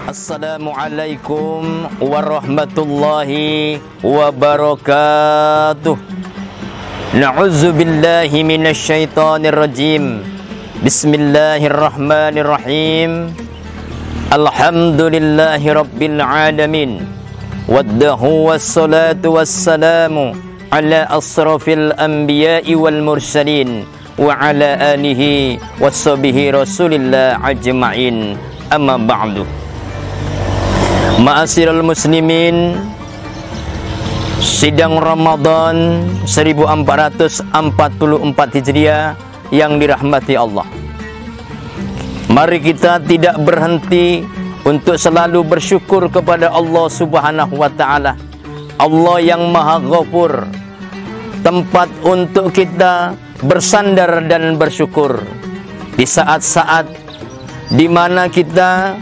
Assalamualaikum warahmatullahi wabarakatuh. Na'udzubillahi minasyaitonir rajim. Bismillahirrahmanirrahim. Alhamdulillahi rabbil alamin. Waddahu wassalatu wassalamu ala asrafil anbiya'i wal mursalin wa ala alihi washabihi rasulillah ajma'in. Amma ba'du. Ma'asyiral muslimin, sidang Ramadan 1444 Hijriah yang dirahmati Allah. Mari kita tidak berhenti untuk selalu bersyukur kepada Allah Subhanahu wa taala. Allah yang Maha Ghafur, tempat untuk kita bersandar dan bersyukur di saat-saat di mana kita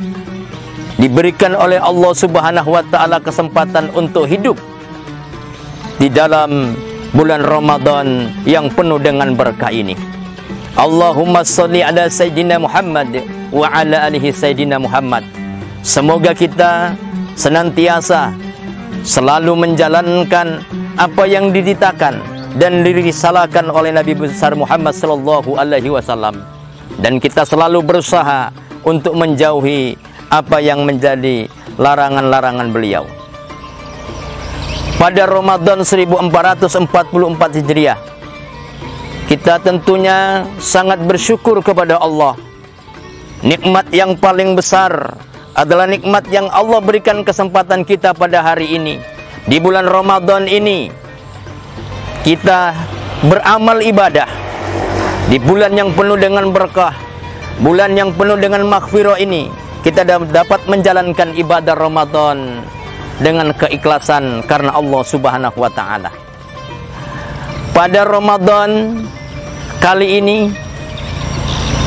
diberikan oleh Allah Subhanahu wa taala kesempatan untuk hidup di dalam bulan Ramadan yang penuh dengan berkah ini. Allahumma sholli ala Sayyidina Muhammad wa ala alihi Sayyidina Muhammad. Semoga kita senantiasa selalu menjalankan apa yang diditakan dan dirisalakan oleh Nabi besar Muhammad sallallahu alaihi wasallam, dan kita selalu berusaha untuk menjauhi apa yang menjadi larangan-larangan beliau. Pada Ramadan 1444 Hijriah, kita tentunya sangat bersyukur kepada Allah. Nikmat yang paling besar adalah nikmat yang Allah berikan kesempatan kita pada hari ini. Di bulan Ramadan ini kita beramal ibadah. Di bulan yang penuh dengan berkah, bulan yang penuh dengan maghfirah ini, kita dapat menjalankan ibadah Ramadan dengan keikhlasan karena Allah Subhanahu wa taala. Pada Ramadan kali ini,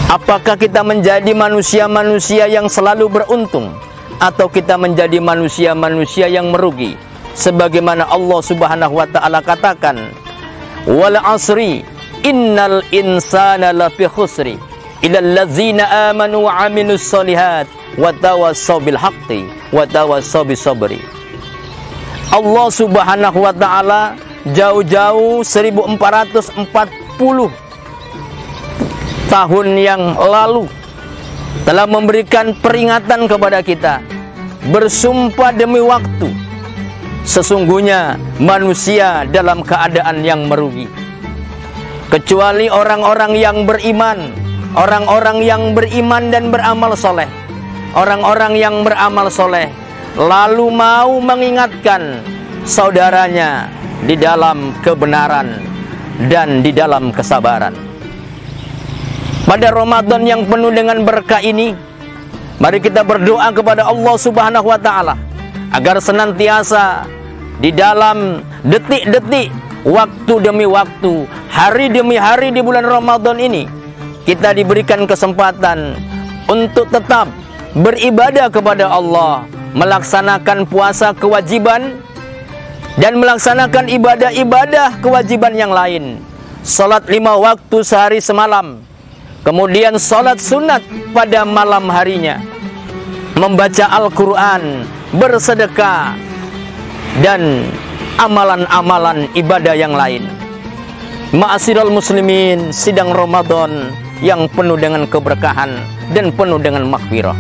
apakah kita menjadi manusia-manusia yang selalu beruntung atau kita menjadi manusia-manusia yang merugi? Sebagaimana Allah Subhanahu wa taala katakan, "Wal 'asri innal insana lafi khusri illal ladzina amanu wa 'amilus sholihat wa tawassaw bil haqqi wa tawassaw bis sabri." Allah Subhanahu wa taala jauh-jauh 1440 tahun yang lalu telah memberikan peringatan kepada kita, bersumpah demi waktu, sesungguhnya manusia dalam keadaan yang merugi, kecuali orang-orang yang beriman, orang-orang yang beriman dan beramal soleh. Orang-orang yang beramal soleh lalu mau mengingatkan saudaranya di dalam kebenaran dan di dalam kesabaran. Pada Ramadan yang penuh dengan berkah ini, mari kita berdoa kepada Allah Subhanahu wa taala agar senantiasa di dalam detik-detik, waktu demi waktu, hari demi hari di bulan Ramadan ini, kita diberikan kesempatan untuk tetap beribadah kepada Allah, melaksanakan puasa kewajiban dan melaksanakan ibadah-ibadah kewajiban yang lain. Salat 5 waktu sehari semalam, kemudian salat sunat pada malam harinya, membaca Al-Quran, bersedekah, dan amalan-amalan ibadah yang lain. Ma'asyiral muslimin, sidang Ramadan yang penuh dengan keberkahan dan penuh dengan maghfirah.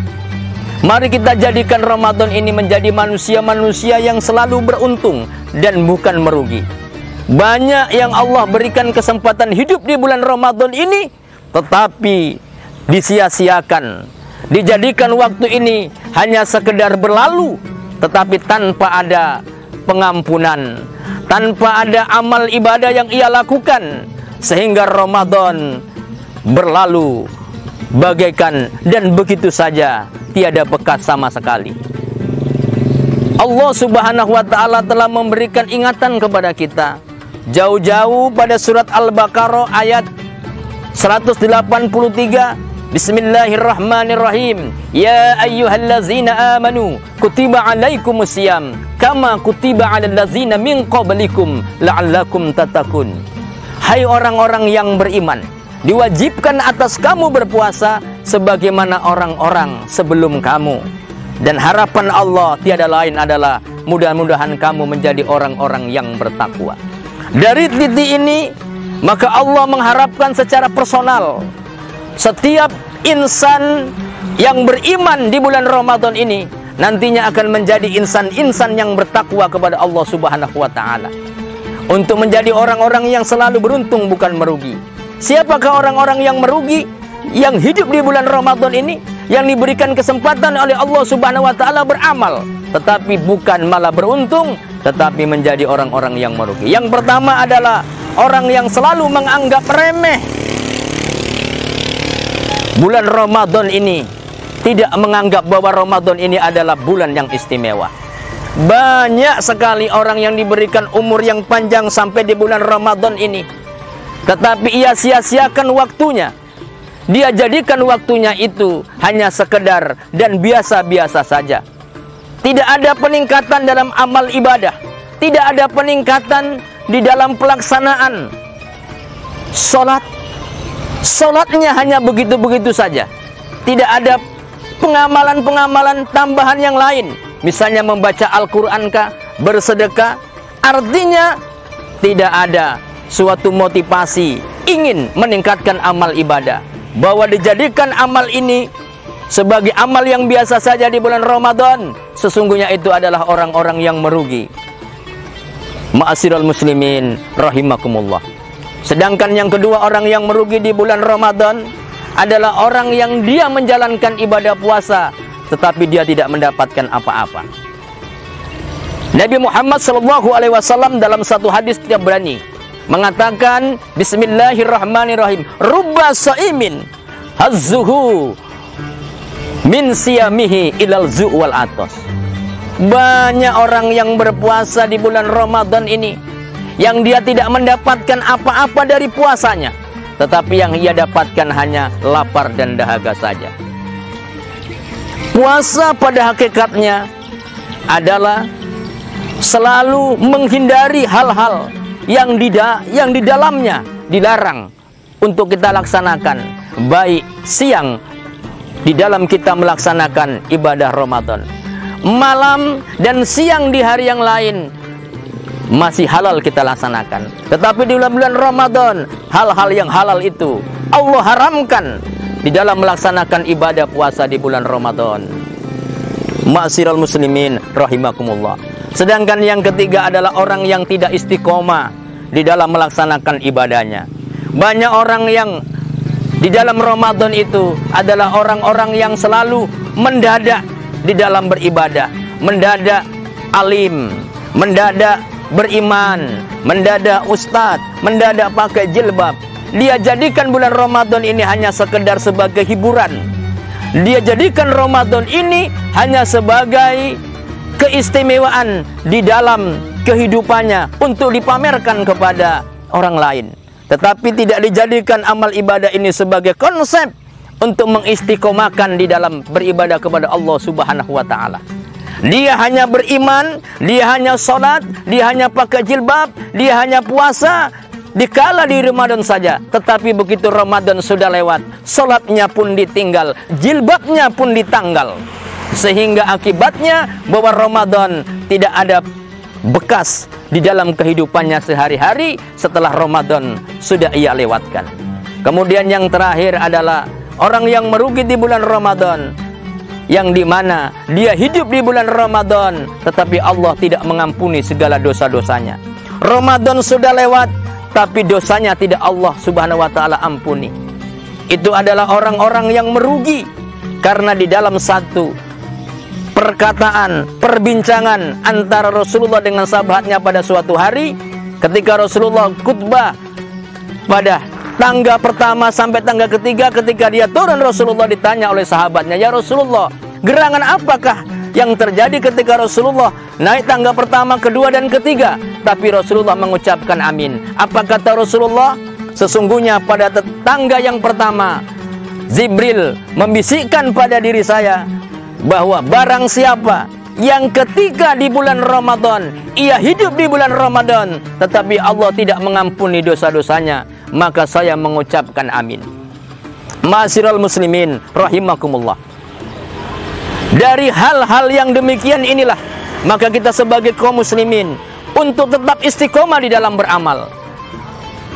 Mari kita jadikan Ramadan ini menjadi manusia-manusia yang selalu beruntung dan bukan merugi. Banyak yang Allah berikan kesempatan hidup di bulan Ramadan ini, tetapi disia-siakan. Dijadikan waktu ini hanya sekedar berlalu, tetapi tanpa ada pengampunan, tanpa ada amal ibadah yang ia lakukan, sehingga Ramadan berlalu bagaikan dan begitu saja, tiada bekas sama sekali. Allah Subhanahu wa taala telah memberikan ingatan kepada kita jauh-jauh pada surat Al-Baqarah ayat 183. Bismillahirrahmanirrahim. Ya ayyuhallazina amanu kutiba alaikumusiyam kama kutiba alal ladzina min qablikum la'allakum tattaqun. Hai orang-orang yang beriman, diwajibkan atas kamu berpuasa sebagaimana orang-orang sebelum kamu, Dan harapan Allah tiada lain adalah mudah-mudahan kamu menjadi orang-orang yang bertakwa. Dari titik ini, maka Allah mengharapkan secara personal setiap insan yang beriman di bulan Ramadan ini nantinya akan menjadi insan-insan yang bertakwa kepada Allah Subhanahu wa taala. Untuk menjadi orang-orang yang selalu beruntung, bukan merugi. Siapakah orang-orang yang merugi? Yang hidup di bulan Ramadan ini, yang diberikan kesempatan oleh Allah Subhanahu wa taala beramal, tetapi bukan malah beruntung, tetapi menjadi orang-orang yang merugi. Yang pertama adalah orang yang selalu menganggap remeh bulan Ramadan ini, tidak menganggap bahwa Ramadan ini adalah bulan yang istimewa. Banyak sekali orang yang diberikan umur yang panjang sampai di bulan Ramadan ini, tetapi ia sia-siakan waktunya. Dia jadikan waktunya itu hanya sekedar dan biasa-biasa saja. Tidak ada peningkatan dalam amal ibadah, tidak ada peningkatan di dalam pelaksanaan sholat. Sholatnya hanya begitu-begitu saja. Tidak ada pengamalan-pengamalan tambahan yang lain. Misalnya membaca Al-Quran kah, bersedekah. Artinya tidak ada suatu motivasi ingin meningkatkan amal ibadah, bahwa dijadikan amal ini sebagai amal yang biasa saja di bulan Ramadan. Sesungguhnya itu adalah orang-orang yang merugi. Ma'asyiral muslimin rahimakumullah. Sedangkan yang kedua, orang yang merugi di bulan Ramadan adalah orang yang dia menjalankan ibadah puasa tetapi dia tidak mendapatkan apa-apa. Nabi Muhammad SAW dalam satu hadis Tabrani mengatakan, bismillahirrahmanirrahim, rubba sa'imin hazzuhu min siyamihi ilal zu' wal atos. Banyak orang yang berpuasa di bulan Ramadan ini yang dia tidak mendapatkan apa-apa dari puasanya, tetapi yang ia dapatkan hanya lapar dan dahaga saja. Puasa pada hakikatnya adalah selalu menghindari hal-hal yang di dalamnya dilarang untuk kita laksanakan, baik siang di dalam kita melaksanakan ibadah Ramadan, malam dan siang di hari yang lain masih halal kita laksanakan. Tetapi di bulan Ramadan, hal-hal yang halal itu Allah haramkan di dalam melaksanakan ibadah puasa di bulan Ramadan. Ma'asyiral muslimin rahimakumullah. Sedangkan yang ketiga adalah orang yang tidak istiqomah di dalam melaksanakan ibadahnya. Banyak orang yang di dalam Ramadan itu adalah orang-orang yang selalu mendadak di dalam beribadah, mendadak alim, mendadak beriman, mendadak ustadz, mendadak pakai jilbab. Dia jadikan bulan Ramadan ini hanya sekedar sebagai hiburan. Dia jadikan Ramadan ini hanya sebagai keistimewaan di dalam kehidupannya untuk dipamerkan kepada orang lain. Tetapi tidak dijadikan amal ibadah ini sebagai konsep untuk mengistiqomahkan di dalam beribadah kepada Allah Subhanahu wa taala. Dia hanya beriman, dia hanya sholat, dia hanya pakai jilbab, dia hanya puasa dikala di Ramadan saja. Tetapi begitu Ramadan sudah lewat, sholatnya pun ditinggal, jilbabnya pun ditanggal. Sehingga akibatnya bahwa Ramadan tidak ada bekas di dalam kehidupannya sehari-hari setelah Ramadan sudah ia lewatkan. Kemudian yang terakhir adalah orang yang merugi di bulan Ramadan, yang dimana dia hidup di bulan Ramadan tetapi Allah tidak mengampuni segala dosa-dosanya. Ramadan sudah lewat tapi dosanya tidak Allah Subhanahu wa taala ampuni. Itu adalah orang-orang yang merugi. Karena di dalam satu perkataan, perbincangan antara Rasulullah dengan sahabatnya pada suatu hari, ketika Rasulullah khutbah pada tangga pertama sampai tangga ketiga, ketika dia turun, Rasulullah ditanya oleh sahabatnya, "Ya Rasulullah, gerangan apakah yang terjadi ketika Rasulullah naik tangga pertama, kedua, dan ketiga?" Tapi Rasulullah mengucapkan amin. Apa kata Rasulullah? Sesungguhnya pada tangga yang pertama, Jibril membisikkan pada diri saya bahwa barang siapa yang ketika di bulan Ramadan, ia hidup di bulan Ramadan tetapi Allah tidak mengampuni dosa-dosanya, maka saya mengucapkan amin. Ma'asyiral muslimin rahimakumullah. dari hal-hal yang demikian inilah, maka kita sebagai kaum muslimin untuk tetap istiqomah di dalam beramal.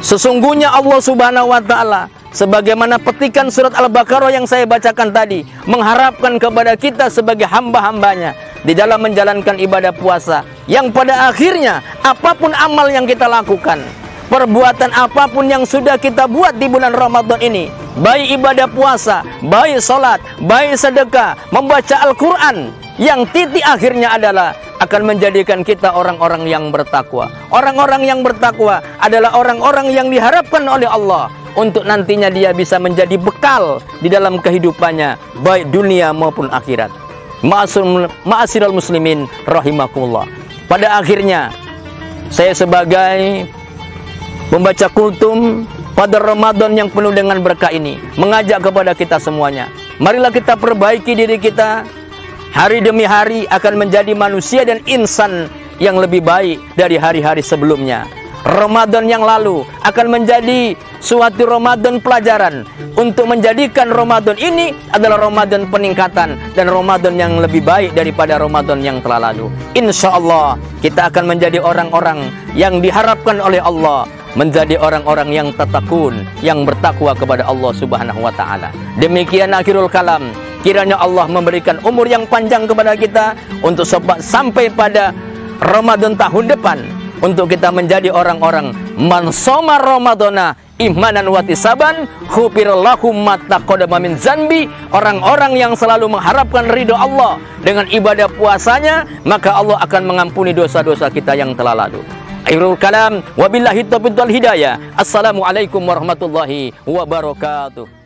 Sesungguhnya Allah Subhanahu wa Ta'ala, sebagaimana petikan surat Al-Baqarah yang saya bacakan tadi, mengharapkan kepada kita sebagai hamba-hambanya di dalam menjalankan ibadah puasa, yang pada akhirnya apapun amal yang kita lakukan, perbuatan apapun yang sudah kita buat di bulan Ramadan ini, baik ibadah puasa, baik sholat, baik sedekah, membaca Al-Quran, yang titik akhirnya adalah akan menjadikan kita orang-orang yang bertakwa. Orang-orang yang bertakwa adalah orang-orang yang diharapkan oleh Allah untuk nantinya dia bisa menjadi bekal di dalam kehidupannya, baik dunia maupun akhirat. Ma'asyiral muslimin rahimakumullah. Pada akhirnya, saya sebagai membaca kultum pada Ramadan yang penuh dengan berkah ini, mengajak kepada kita semuanya, marilah kita perbaiki diri kita. Hari demi hari akan menjadi manusia dan insan yang lebih baik dari hari-hari sebelumnya. Ramadan yang lalu akan menjadi suatu Ramadan pelajaran untuk menjadikan Ramadan ini adalah Ramadan peningkatan dan Ramadan yang lebih baik daripada Ramadan yang telah lalu. Insya Allah kita akan menjadi orang-orang yang diharapkan oleh Allah, menjadi orang-orang yang tatakun, yang bertakwa kepada Allah Subhanahu wa Ta'ala. Demikian akhirul kalam. Kiranya Allah memberikan umur yang panjang kepada kita untuk sampai pada Ramadan tahun depan, untuk kita menjadi orang-orang man shoma ramadhana imanan wa ihtisaban ghufirallahu ma taqaddama min dzanbi, orang-orang yang selalu mengharapkan ridho Allah dengan ibadah puasanya, maka Allah akan mengampuni dosa-dosa kita yang telah lalu. Akhirul kalam, wabillahi taufiq wal hidayah. Assalamualaikum warahmatullahi wabarakatuh.